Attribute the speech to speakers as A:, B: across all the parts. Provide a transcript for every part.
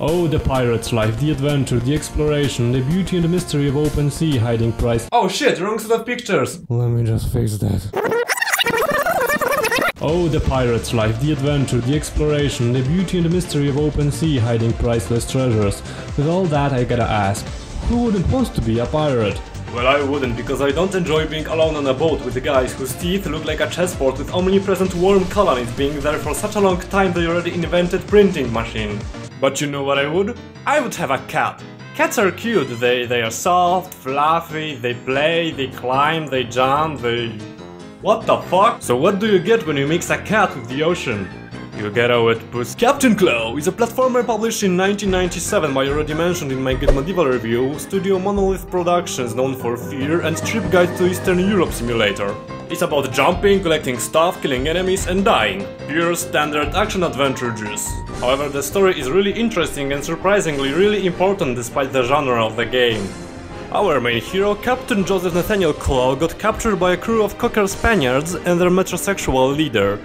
A: Oh, the pirate's life, the adventure, the exploration, the beauty and the mystery of open sea hiding prize. Oh shit, wrong set of pictures! Let me just fix that. Oh, the pirate's life, the adventure, the exploration, the beauty and the mystery of open sea hiding priceless treasures. With all that, I gotta ask, who wouldn't want to be a pirate? Well, I wouldn't, because I don't enjoy being alone on a boat with the guys whose teeth look like a chessboard with omnipresent worm colonies being there for such a long time they already invented printing machine. But you know what I would? I would have a cat. Cats are cute, they are soft, fluffy, they play, they climb, they jump, they... What the fuck? So what do you get when you mix a cat with the ocean? You get a wet puss. Captain Claw is a platformer published in 1997 by already mentioned in my Get Medieval review, Studio Monolith Productions, known for Fear and Trip Guide to Eastern Europe Simulator. It's about jumping, collecting stuff, killing enemies and dying. Pure standard action-adventure juice. However, the story is really interesting and surprisingly really important despite the genre of the game. Our main hero, Captain Joseph Nathaniel Claw, got captured by a crew of Cocker Spaniards and their metrosexual leader.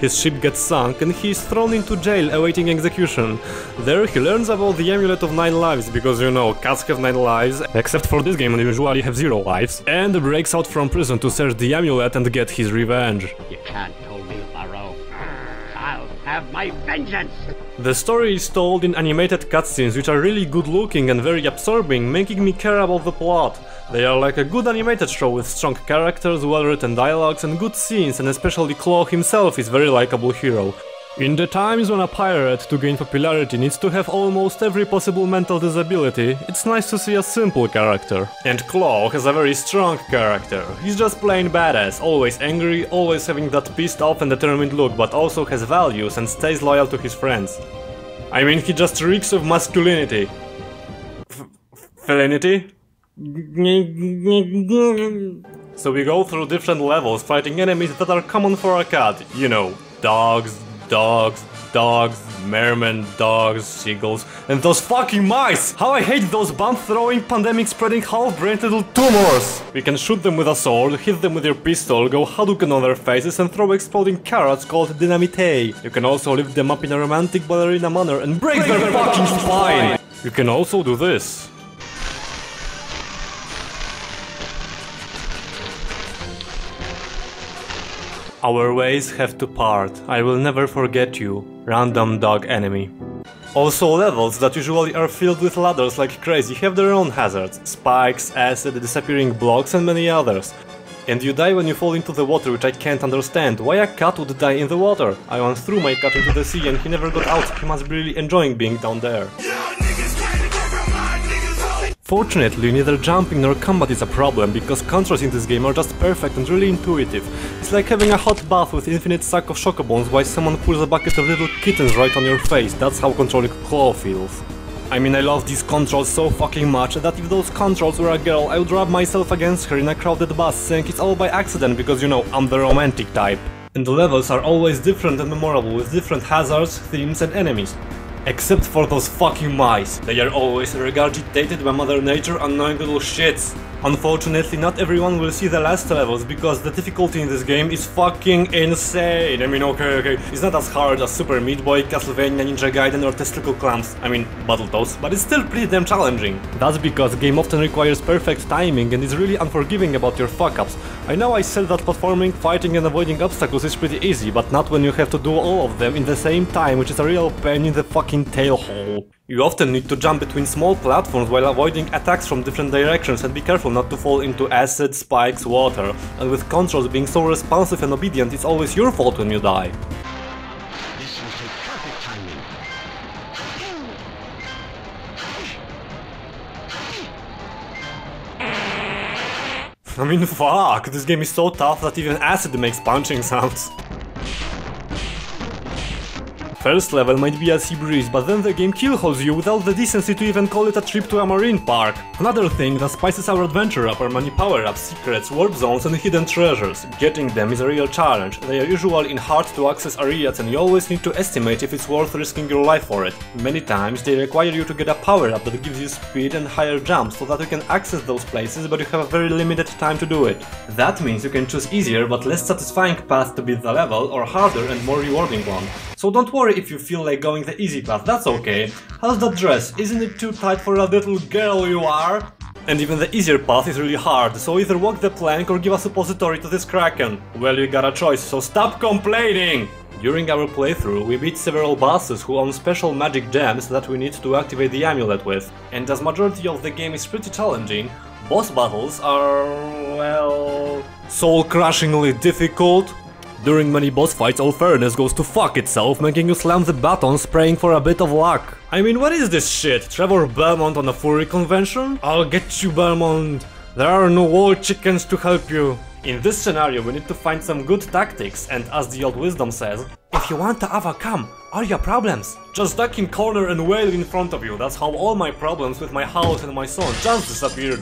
A: His ship gets sunk and he is thrown into jail awaiting execution. There he learns about the amulet of 9 lives, because you know, cats have 9 lives, except for this game they usually have 0 lives, and breaks out from prison to search the amulet and get his revenge.
B: You can't hold me, Barrow. I'll have my vengeance!
A: The story is told in animated cutscenes which are really good looking and very absorbing, making me care about the plot. They are like a good animated show with strong characters, well-written dialogues and good scenes, and especially Claw himself is a very likable hero. In the times when a pirate, to gain popularity, needs to have almost every possible mental disability, it's nice to see a simple character. And Claw has a very strong character. He's just plain badass, always angry, always having that pissed off and determined look, but also has values and stays loyal to his friends. I mean, he just reeks of masculinity. Felinity? So we go through different levels, fighting enemies that are common for a cat. You know, dogs, mermen, dogs, seagulls, and those fucking mice! How I hate those bomb-throwing, pandemic-spreading, half-brained little tumors! We can shoot them with a sword, hit them with your pistol, go Hadouken on their faces and throw exploding carrots called dynamite. You can also lift them up in a romantic ballerina manner and break their fucking spine! You can also do this. Our ways have to part. I will never forget you, random dog enemy. Also, levels that usually are filled with ladders like crazy have their own hazards. Spikes, acid, disappearing blocks and many others. And you die when you fall into the water, which I can't understand. Why a cat would die in the water? I once threw my cat into the sea and he never got out. He must be really enjoying being down there. Fortunately, neither jumping nor combat is a problem, because controls in this game are just perfect and really intuitive. It's like having a hot bath with infinite stack of chocobones while someone pulls a bucket of little kittens right on your face. That's how controlling Claw feels. I mean, I love these controls so fucking much that if those controls were a girl, I would rub myself against her in a crowded bus, saying it's all by accident because, you know, I'm the romantic type. And the levels are always different and memorable, with different hazards, themes and enemies. Except for those fucking mice. They are always regurgitated by Mother Nature, annoying little shits. Unfortunately, not everyone will see the last levels, because the difficulty in this game is fucking insane. I mean, okay, it's not as hard as Super Meat Boy, Castlevania, Ninja Gaiden or Testicle Clamps, I mean, Battletoads, but it's still pretty damn challenging. That's because the game often requires perfect timing and is really unforgiving about your fuck-ups. I know I said that platforming, fighting and avoiding obstacles is pretty easy, but not when you have to do all of them in the same time, which is a real pain in the fucking tail hole. You often need to jump between small platforms while avoiding attacks from different directions and be careful not to fall into acid, spikes, water. And with controls being so responsive and obedient, it's always your fault when you die.
B: This will take perfect timing.
A: I mean, fuck, this game is so tough that even acid makes punching sounds. First level might be a sea breeze, but then the game killholes you without the decency to even call it a trip to a marine park. Another thing that spices our adventure up are many power-ups, secrets, warp zones and hidden treasures. Getting them is a real challenge. They are usually in hard-to-access areas and you always need to estimate if it's worth risking your life for it. Many times they require you to get a power-up that gives you speed and higher jumps so that you can access those places, but you have a very limited time to do it. That means you can choose easier but less satisfying path to beat the level or harder and more rewarding one. So don't worry if you feel like going the easy path, that's okay. How's that dress? Isn't it too tight for a little girl you are? And even the easier path is really hard, so either walk the plank or give a suppository to this kraken. Well, you got a choice, so stop complaining! During our playthrough, we beat several bosses who own special magic gems that we need to activate the amulet with. And as majority of the game is pretty challenging, boss battles are, well, soul-crushingly difficult. During many boss fights, all fairness goes to fuck itself, making you slam the buttons, praying for a bit of luck. I mean, what is this shit? Trevor Belmont on a furry convention? I'll get you, Belmont. There are no wall chickens to help you. In this scenario, we need to find some good tactics, and as the old wisdom says, if you want to overcome all your problems, just duck in corner and wail in front of you. That's how all my problems with my house and my son just disappeared.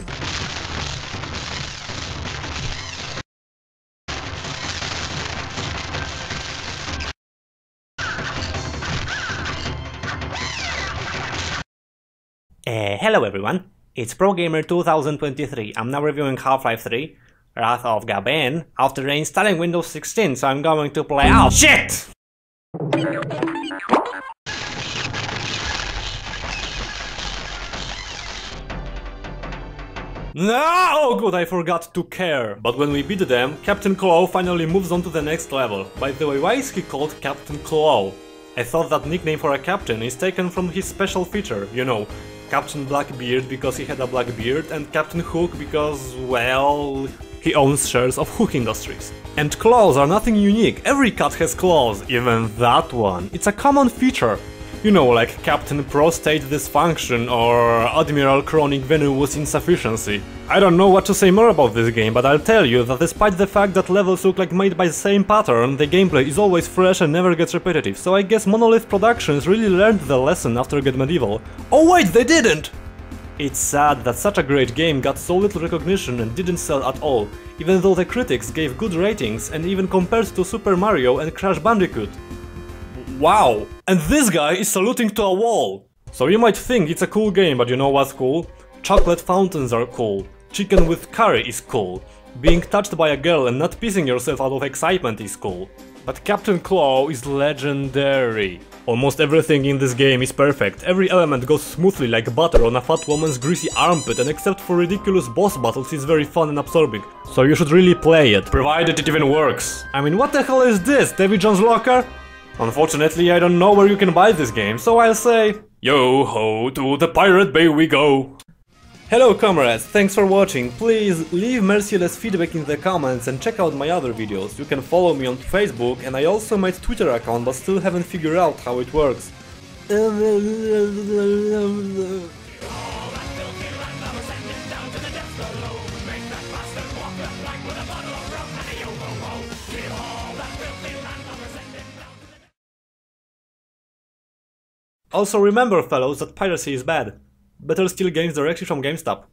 C: Hello everyone, it's ProGamer 2023. I'm now reviewing Half-Life 3, Wrath of Gaben, after reinstalling Windows 16, so I'm going to play— OH SHIT!
A: No! Oh good, I forgot to care. But when we beat them, Captain Claw finally moves on to the next level. By the way, why is he called Captain Claw? I thought that nickname for a captain is taken from his special feature, you know, Captain Blackbeard because he had a black beard, and Captain Hook because, well, he owns shares of Hook Industries. And claws are nothing unique, every cat has claws, even that one. It's a common feature. You know, like Captain Prostate Dysfunction or Admiral Chronic Venous Insufficiency. I don't know what to say more about this game, but I'll tell you that despite the fact that levels look like made by the same pattern, the gameplay is always fresh and never gets repetitive, so I guess Monolith Productions really learned the lesson after Get Medieval. Oh wait, they didn't! It's sad that such a great game got so little recognition and didn't sell at all, even though the critics gave good ratings and even compared to Super Mario and Crash Bandicoot. Wow! And this guy is saluting to a wall! So you might think it's a cool game, but you know what's cool? Chocolate fountains are cool. Chicken with curry is cool. Being touched by a girl and not pissing yourself out of excitement is cool. But Captain Claw is legendary. Almost everything in this game is perfect. Every element goes smoothly like butter on a fat woman's greasy armpit, and except for ridiculous boss battles it's very fun and absorbing. So you should really play it, provided it even works. I mean, what the hell is this, Davy Jones' locker? Unfortunately, I don't know where you can buy this game, so I'll say, yo-ho, to the Pirate Bay we go! Hello comrades, thanks for watching. Please leave merciless feedback in the comments and check out my other videos. You can follow me on Facebook, and I also made Twitter account but still haven't figured out how it works. Also remember fellows that piracy is bad. Better steal games directly from GameStop.